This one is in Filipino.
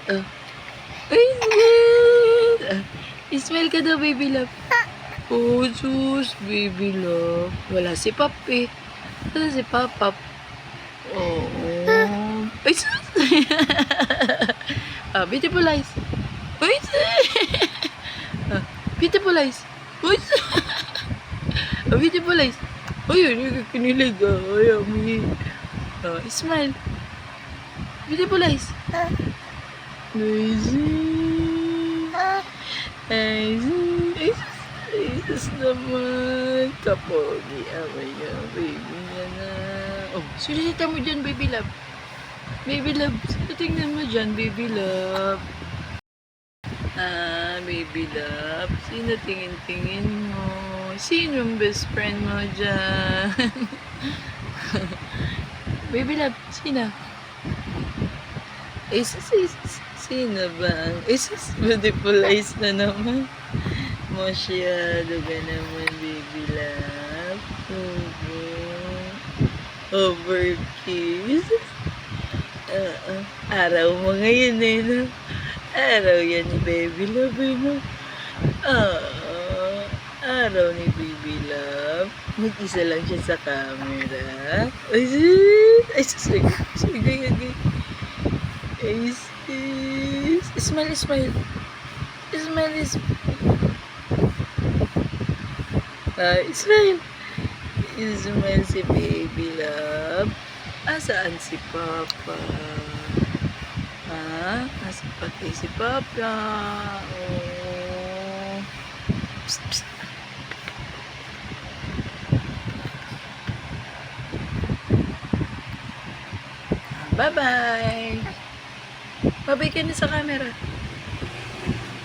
Oh. Ay, smile! Smile ka daw, baby love. Oh, sus, baby love. Wala si Pop eh. Wala si Pop. Oo. Ay, sus! Beautiful eyes. Uy, beautiful eyes. Uy, beautiful eyes. Uy, kinilig. Ay, ami. Smile. Beautiful eyes. Amazing. Amazing. Jesus naman. Kapogi. Amay nga, baby niya na. Oh, sulisita mo dyan, baby love. Baby love. Tingnan mo dyan, baby love. Baby love. Sino tingin-tingin mo? Sinong best friend mo dyan? Baby love, sino? Sino ba? Beautiful eyes na naman. Masyado ka naman, baby love. Overkiss. Araw mo ngayon eh, no? Araw yan ni baby love, eh, no? Araw ni baby love. Mag-isa lang siya sa camera. Ay, sige. Ay, sis. Smile. Smile si baby love. Saan si Papa? Nasa patay si Papa. Oh. Psst. Bye-bye. Bye-bye ka na sa camera.